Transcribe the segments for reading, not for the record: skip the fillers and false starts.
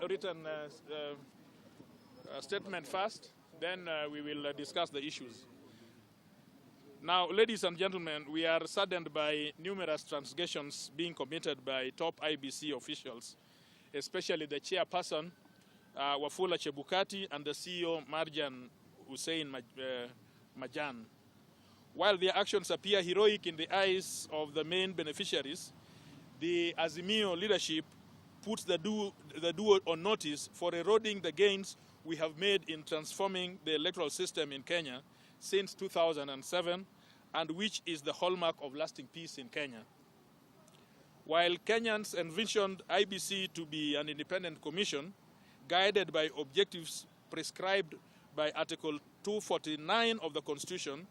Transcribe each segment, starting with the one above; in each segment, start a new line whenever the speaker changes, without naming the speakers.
written statement first, then we will discuss the issues. Now, ladies and gentlemen, we are saddened by numerous transgressions being committed by top IEBC officials, especially the chairperson, Wafula Chebukati, and the CEO, Marjan Hussein Majan. While their actions appear heroic in the eyes of the main beneficiaries, the Azimio leadership puts the duo on notice for eroding the gains we have made in transforming the electoral system in Kenya since 2007, and which is the hallmark of lasting peace in Kenya. While Kenyans envisioned IEBC to be an independent commission, guided by objectives prescribed by Article 249 of the Constitution,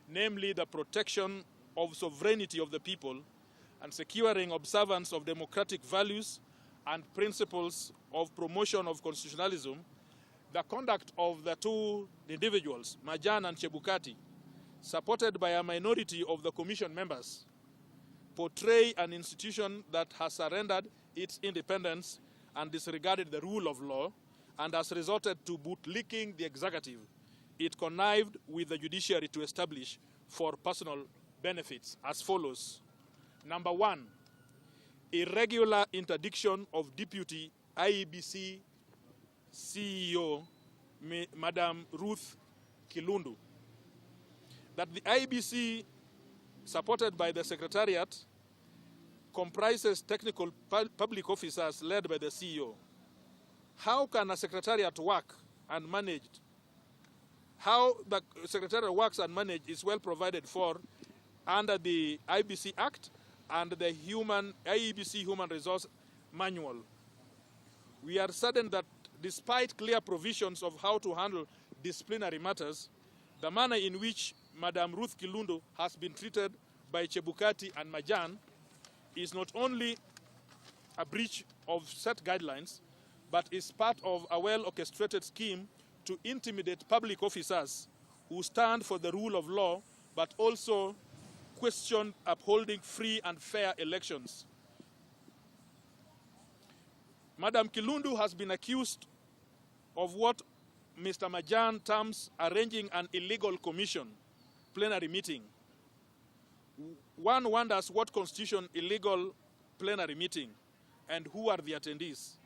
namely the protection of sovereignty of the people and securing observance of democratic values and principles of promotion of constitutionalism, the conduct of the two individuals, Majan and Chebukati, supported by a minority of the commission members, portray an institution that has surrendered its independence and disregarded the rule of law, and has resulted to bootlicking the executive it connived with the judiciary to establish for personal benefits as follows. Number one, irregular interdiction of Deputy IEBC CEO, Madam Ruth Kilundu, that the IEBC, supported by the Secretariat, comprises technical public officers led by the CEO. How can a Secretariat work and manage? How the Secretariat works and manage is well provided for under the IEBC Act and the IEBC Human Resource Manual. We are saddened that despite clear provisions of how to handle disciplinary matters, the manner in which Madam Ruth Kilundu has been treated by Chebukati and Majan is not only a breach of set guidelines, but is part of a well-orchestrated scheme to intimidate public officers who stand for the rule of law, but also question upholding free and fair elections. Madam Kilundu has been accused of what Mr. Majan terms arranging an illegal commission plenary meeting. One wonders what constitutes illegal plenary meeting and who are the attendees.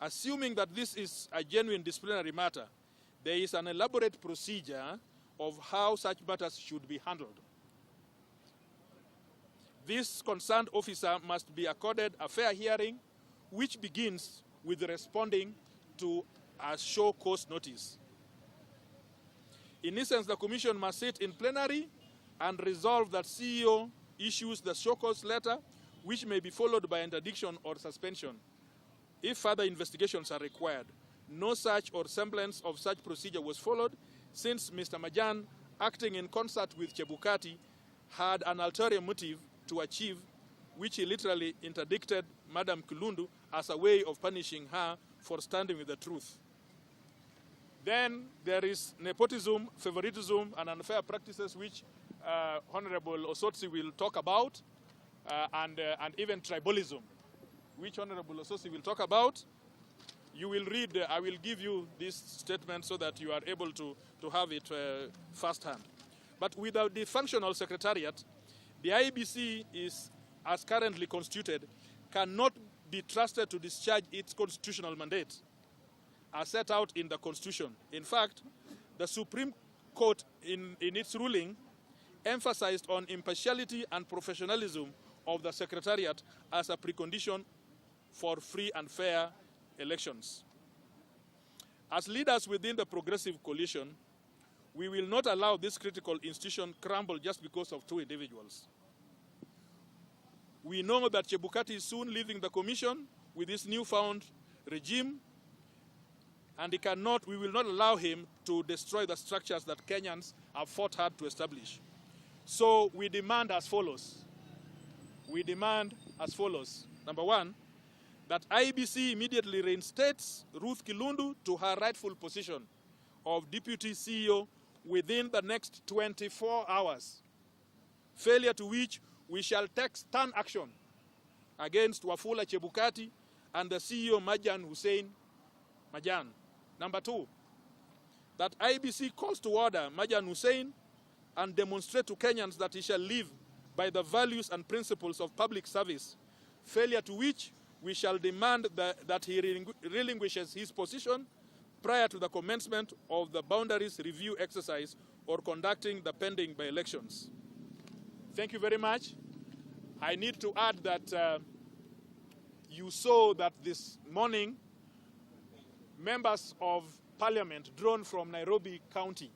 Assuming that this is a genuine disciplinary matter, there is an elaborate procedure of how such matters should be handled. This concerned officer must be accorded a fair hearing, which begins with responding to a show cause notice. In essence, the commission must sit in plenary and resolve that CEO issues the show cause letter, which may be followed by interdiction or suspension. If further investigations are required, no such or semblance of such procedure was followed, since Mr. Majan, acting in concert with Chebukati, had an ulterior motive to achieve, which he literally interdicted Madam Kilundu as a way of punishing her for standing with the truth. Then there is nepotism, favoritism, and unfair practices, which Honorable Osotsi will talk about, and even tribalism, which Honorable Osotsi will talk about. You will read, I will give you this statement so that you are able to have it firsthand. But without the functional secretariat, the IEBC is, as currently constituted, cannot be trusted to discharge its constitutional mandate as set out in the Constitution. In fact, the Supreme Court in its ruling emphasized on impartiality and professionalism of the Secretariat as a precondition for free and fair elections. As leaders within the Progressive Coalition, we will not allow this critical institution crumble just because of two individuals. We know that Chebukati is soon leaving the commission with this newfound regime, and we will not allow him to destroy the structures that Kenyans have fought hard to establish. So we demand as follows. We demand as follows. Number one, that IEBC immediately reinstates Ruth Kilundu to her rightful position of Deputy CEO within the next 24 hours, failure to which we shall take stern action against Wafula Chebukati and the CEO Majan Hussein Majan. Number 2, that IEBC calls to order Majan Hussein and demonstrate to Kenyans that he shall live by the values and principles of public service, failure to which we shall demand that he relinquishes his position prior to the commencement of the boundaries review exercise or conducting the pending by-elections. Thank you very much. I need to add that you saw that this morning members of parliament drawn from Nairobi County,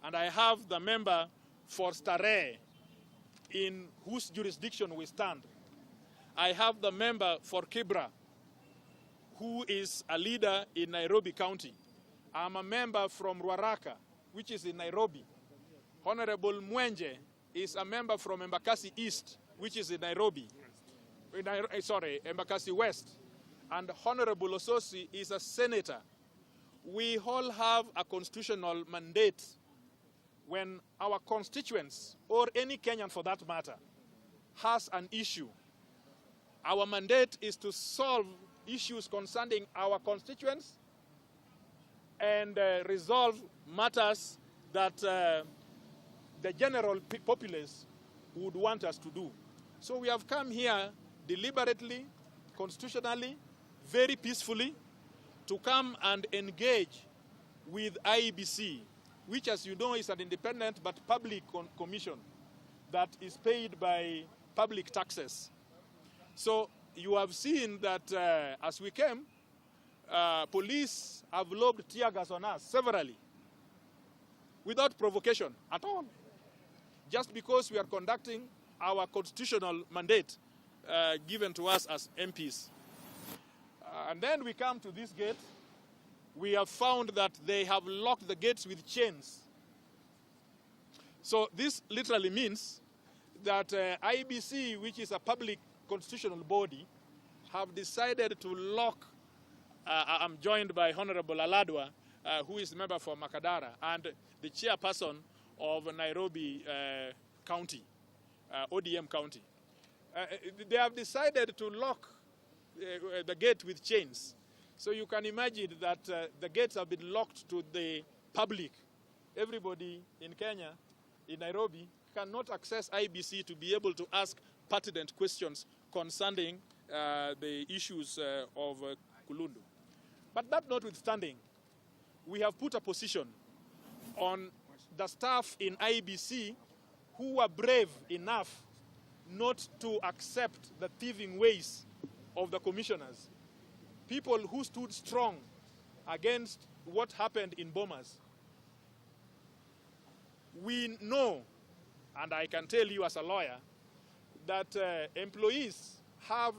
and I have the member for Starehe, in whose jurisdiction we stand. I have the member for Kibra, who is a leader in Nairobi County. I'm a member from Ruaraka, which is in Nairobi. Honorable Mwenje is a member from Embakasi East, which is in Nairobi. Embakasi West. And Honorable Ososi is a senator. We all have a constitutional mandate when our constituents, or any Kenyan for that matter, has an issue. Our mandate is to solve issues concerning our constituents and resolve matters that the general populace would want us to do. So we have come here deliberately, constitutionally, very peacefully, to come and engage with IEBC, which, as you know, is an independent but public commission that is paid by public taxes. So you have seen that as we came, police have lobbed tear gas on us severally, without provocation at all, just because we are conducting our constitutional mandate given to us as MPs. And then we come to this gate. We have found that they have locked the gates with chains. So this literally means that IEBC, which is a public constitutional body, have decided to lock. I'm joined by Honorable Aladwa, who is a member for Makadara, and the chairperson of Nairobi County, ODM County. They have decided to lock the gate with chains. So you can imagine that the gates have been locked to the public. Everybody in Kenya, in Nairobi, cannot access IEBC to be able to ask pertinent questions concerning the issues of Kulundu. But that notwithstanding, we have put a position on the staff in IEBC who were brave enough not to accept the thieving ways of the commissioners. People who stood strong against what happened in Bomas. We know, and I can tell you as a lawyer, that employees have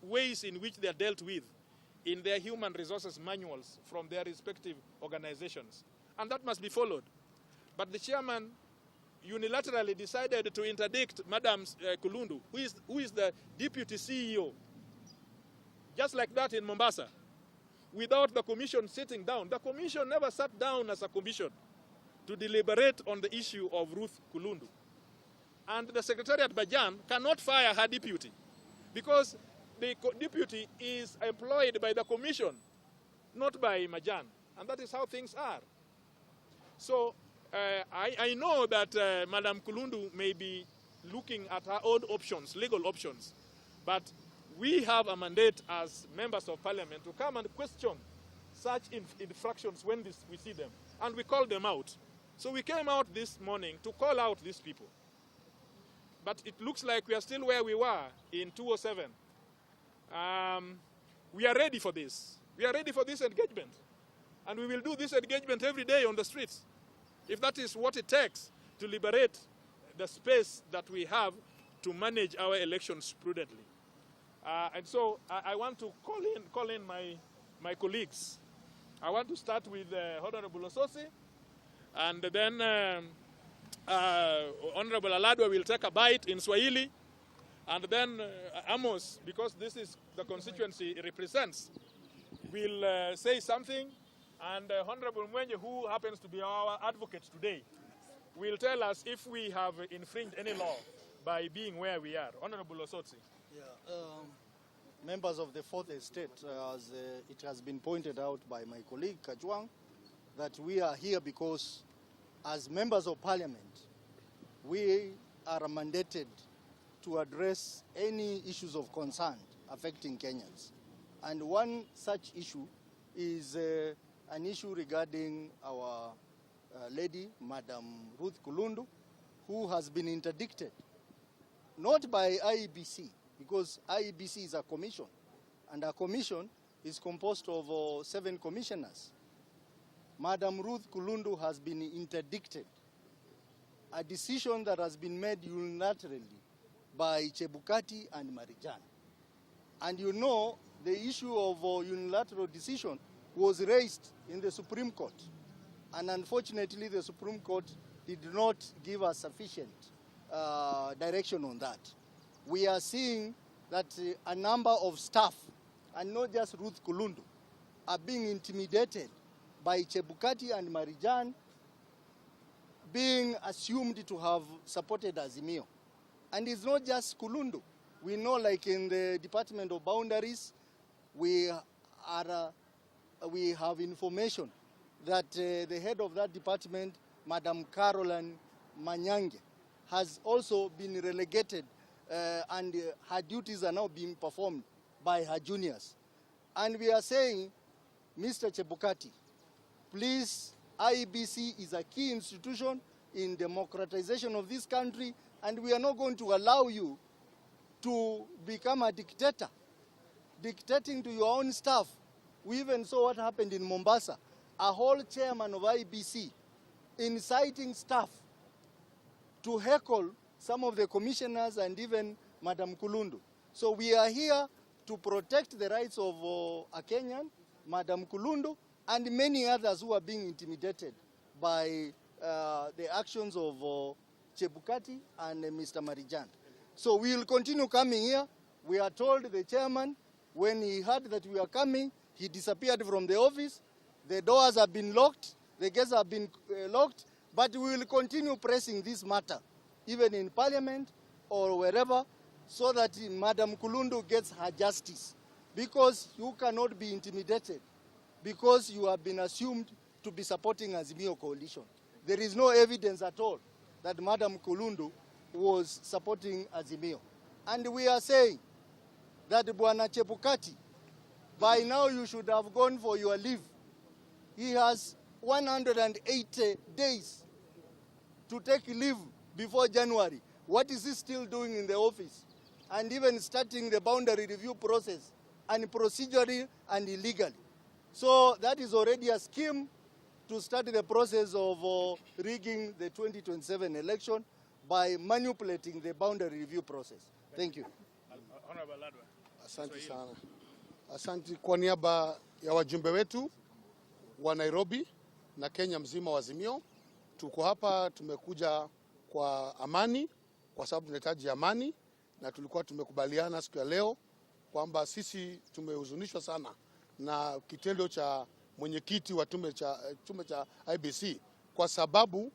ways in which they are dealt with in their human resources manuals from their respective organizations. And that must be followed. But the chairman unilaterally decided to interdict Madam Kulundu, who is the deputy CEO, just like that in Mombasa, without the commission sitting down. The commission never sat down as a commission to deliberate on the issue of Ruth Kulundu. And the Secretariat Bajan cannot fire her deputy because the deputy is employed by the commission, not by Majan. And that is how things are. So I know that Madam Kulundu may be looking at her own options, legal options, but we have a mandate as members of parliament to come and question such infractions when we see them. And we call them out. So we came out this morning to call out these people. But it looks like we are still where we were in 2007. We are ready for this. We are ready for this engagement. And we will do this engagement every day on the streets, if that is what it takes to liberate the space that we have to manage our elections prudently. And so I want to call in my colleagues. I want to start with Honorable Ososi, and then Honorable Aladwa will take a bite in Swahili, and then Amos, because this is the constituency he represents, will say something, and Honorable Mwenye, who happens to be our advocate today, will tell us if we have infringed any law by being where we are. Honorable Osotsi.
Yeah, members of the Fourth Estate, as it has been pointed out by my colleague Kajwang, that we are here because as members of parliament, we are mandated to address any issues of concern affecting Kenyans. And one such issue is an issue regarding our lady, Madam Ruth Kulundu, who has been interdicted, not by IEBC, because IEBC is a commission, and a commission is composed of 7 commissioners. Madam Ruth Kulundu has been interdicted, a decision that has been made unilaterally by Chebukati and Marijan. And you know, the issue of unilateral decision was raised in the Supreme Court. And unfortunately, the Supreme Court did not give us sufficient direction on that. We are seeing that a number of staff, and not just Ruth Kulundu, are being intimidated by Chebukati and Marijan, being assumed to have supported Azimio. And it's not just Kulundu. We know, like in the Department of Boundaries, we have information that the head of that department, Madam Caroline Manyange, has also been relegated and her duties are now being performed by her juniors. And we are saying, Mr. Chebukati, please, IEBC is a key institution in democratization of this country, and we are not going to allow you to become a dictator, dictating to your own staff. We even saw what happened in Mombasa. A whole chairman of IEBC inciting staff to heckle some of the commissioners and even Madam Kulundu. So we are here to protect the rights of a Kenyan, Madam Kulundu, and many others who are being intimidated by the actions of Chebukati and Mr. Marijan. So we will continue coming here. We are told the chairman, when he heard that we are coming, he disappeared from the office. The doors have been locked, the gates have been locked, but we will continue pressing this matter, even in parliament or wherever, so that Madam Kulundu gets her justice. Because you cannot be intimidated, because you have been assumed to be supporting Azimio coalition. There is no evidence at all that Madam Kulundu was supporting Azimio. And we are saying that Bwana Chebukati, by now you should have gone for your leave. He has 180 days to take leave before January. What is he still doing in the office? And even starting the boundary review process, and procedurally and illegally. So that is already a scheme to start the process of rigging the 2027 election by manipulating the boundary review process. Thank you.
Asante sana. Asante kwa niaba ya wajumbe wetu wa Nairobi na Kenya mzima wa Azimio. Tuko hapa, tumekuja kwa amani, kwa sababu tunahitaji amani, na tulikuwa tumekubaliana siku ya leo kwamba sisi tumehuzunishwa sana na kitendo cha mwenyekiti wa tume cha IEBC, kwa sababu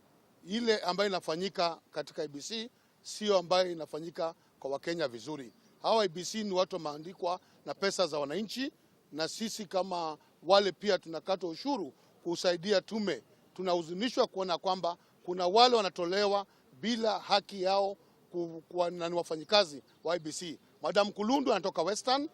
ile ambayo inafanyika katika IEBC sio ambayo inafanyika kwa Wakenya vizuri. Hawa IEBC ni watu wameandikwa na pesa za wananchi, na sisi kama wale pia tunakata ushuru kusaidia tume. Tunahuzunishwa kuona kwamba kuna wale wanatolewa bila haki yao na ni wafanyikazi wa IEBC. Madam Kulundu anatoka Western.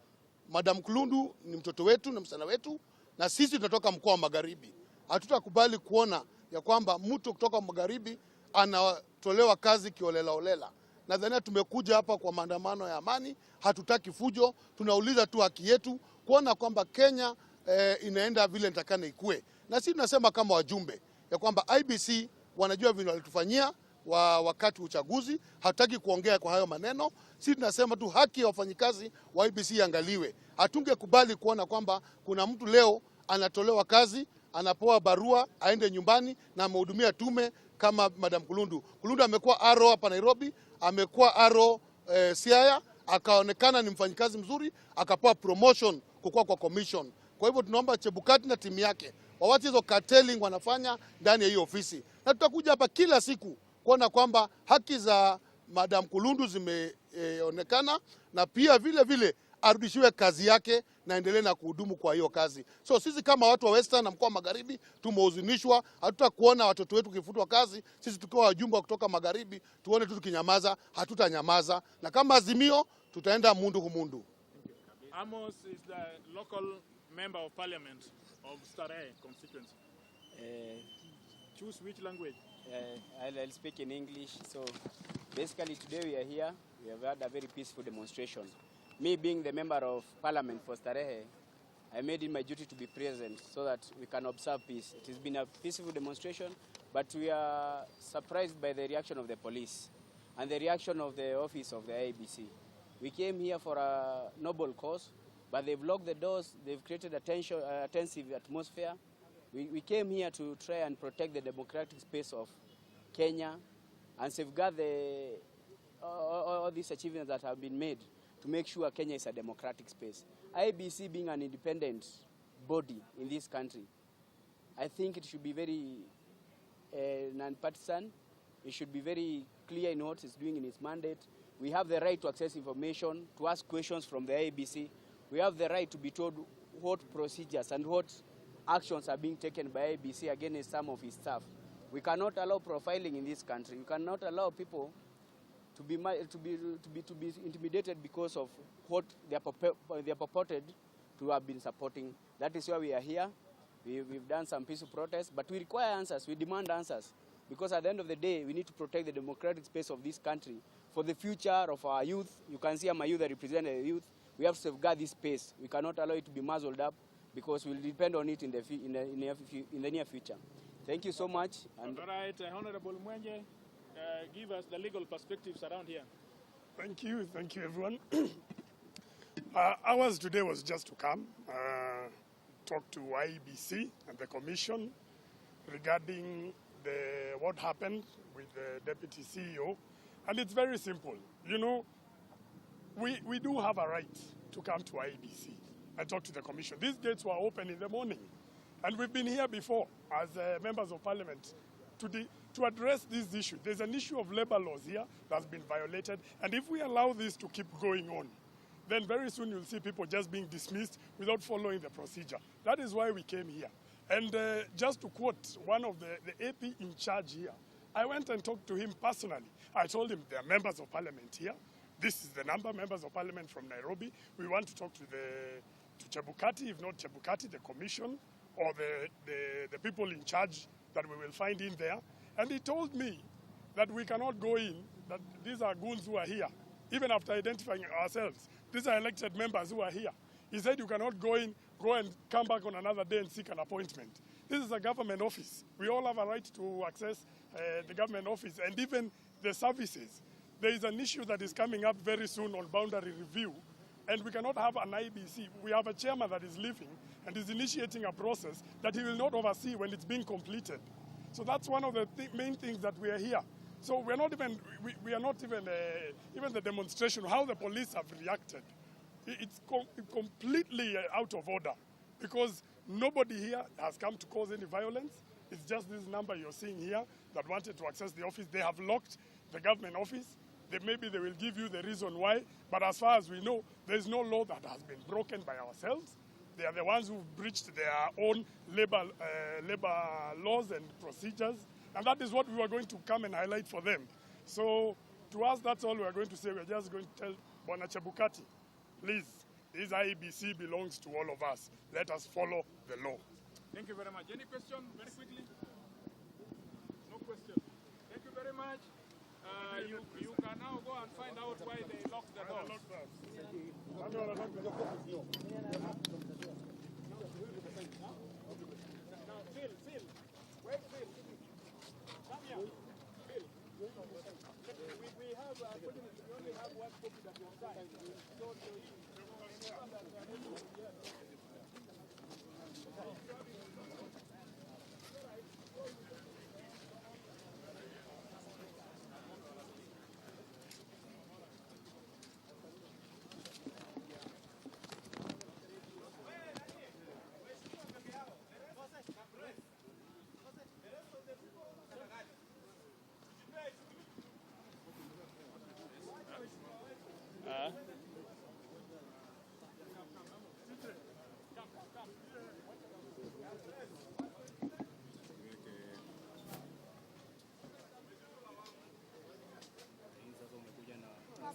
Madam Kulundu ni mtoto wetu na msana wetu, na sisi tunatoka mkoa wa Magharibi. Hatutakubali kuona ya kwamba mtu kutoka Magharibi anatolewa kazi kiolela. Nadhani tumekuja hapa kwa maandamano ya amani, hatutaki fujo, tunauliza tu haki yetu, kuona kwamba Kenya inaenda vile nitakana ikue. Na sisi tunasema kama wajumbe ya kwamba IEBC wanajua vile walitufanyia wakati uchaguzi, hataki kuongea kwa hayo maneno. Sisi tunasema tu haki ya wafanyikazi wa IEBC iangaliwe. Hatungekubali kuona kwamba kuna mtu leo anatolewa kazi, anapoa barua aende nyumbani na amehudumia tume kama Madam Kulundu. Kulundu amekuwa RO hapa Nairobi, amekuwa RO Siaya, akaonekana ni mfanyikazi mzuri, akapewa promotion kukua kwa commission. Kwa hivyo tunaomba Chebukati na timu yake wawache hizo carteling wanafanya ndani ya hiyo ofisi. Na tutakuja hapa kila siku kuona kwamba haki za Madam Kulundu zimeonekana, na pia vile arudishiwe kazi yake na endelee na kuhudumu kwa hiyo kazi. So sisi kama watu wa Western na mkoa wa Magharibi tumehuzunishwa, hatutakuona watoto wetu kifutwa kazi. Sisi tukiwa wajumbe kutoka Magharibi tuone tu tukinyamaza, hatutanyamaza, na kama Azimio tutaenda mundu humundu.
Amos is the local member of parliament of Starehe constituency. Choose which language?
I'll speak in English. So basically today we are here. We have had a very peaceful demonstration. Me being the member of parliament for Starehe, I made it my duty to be present so that we can observe peace. It has been a peaceful demonstration, but we are surprised by the reaction of the police and the reaction of the office of the IEBC. We came here for a noble cause, but they've locked the doors, they've created a tensive atmosphere. We came here to try and protect the democratic space of Kenya and safeguard all these achievements that have been made to make sure Kenya is a democratic space. IEBC being an independent body in this country, I think it should be very non-partisan. It should be very clear in what it's doing in its mandate. We have the right to access information, to ask questions from the IEBC. We have the right to be told what procedures and what actions are being taken by IEBC against some of his staff. We cannot allow profiling in this country. We cannot allow people to be intimidated because of what they are purported to have been supporting. That is why we are here. We've done some peaceful protests, but we require answers. We demand answers. Because at the end of the day, we need to protect the democratic space of this country for the future of our youth. You can see I'm a youth that represent the youth. We have to safeguard this space. We cannot allow it to be muzzled up because we'll depend on it in the near future. Thank you so much.
And all right, Honorable Mwenje, give us the legal perspectives around here.
Thank you everyone. Ours today was just to come, talk to IEBC and the Commission regarding what happened with the Deputy CEO. And it's very simple. You know, we do have a right to come to IEBC and talk to the Commission. These gates were open in the morning. And we've been here before as members of parliament to address this issue. There's an issue of labor laws here that's been violated. And if we allow this to keep going on, then very soon you'll see people just being dismissed without following the procedure. That is why we came here. And just to quote one of the AP in charge here, I went and talked to him personally. I told him there are members of parliament here. This is the number, members of parliament from Nairobi. We want to talk to Chebukati, if not Chebukati, the commission, or the people in charge that we will find in there. And he told me that we cannot go in, that these are goons who are here, even after identifying ourselves. These are elected members who are here. He said you cannot go in, go and come back on another day and seek an appointment. This is a government office. We all have a right to access the government office and even the services. There is an issue that is coming up very soon on boundary review, and we cannot have an IBC. We have a chairman that is leaving and is initiating a process that he will not oversee when it's being completed. So that's one of the main things that we are here. So we are not even, even the demonstration, how the police have reacted. It's completely out of order because nobody here has come to cause any violence. It's just this number you're seeing here that wanted to access the office. They have locked the government office. Maybe they will give you the reason why, but as far as we know, there's no law that has been broken by ourselves. They are the ones who breached their own labor laws and procedures, and that is what we were going to come and highlight for them. So to us, that's all we are going to say. We're just going to tell Bwana Chebukati, please, this IEBC belongs to all of us. Let us follow the law.
Thank you very much. Any question, very quickly? No question. Thank you very much. You can now go and find out why they locked the doors. Now, Phil, wait, Phil. Come here. Phil. We have, we only have one copy that you signed.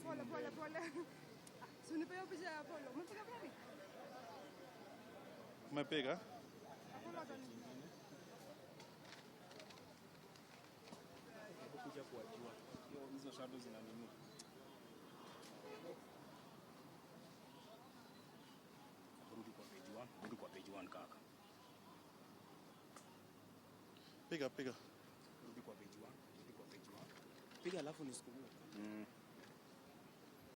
pole pole pole. Si unipe hiyo picha ya Apollo. Umepiga vipi?
Umepiga?
Apollo atani.
Kuja kuwajua. Hizo shadows zina nini? Rudi kwa page 1 kaka.
Piga.
Rudi kwa page 1. Piga alafu nisukumie.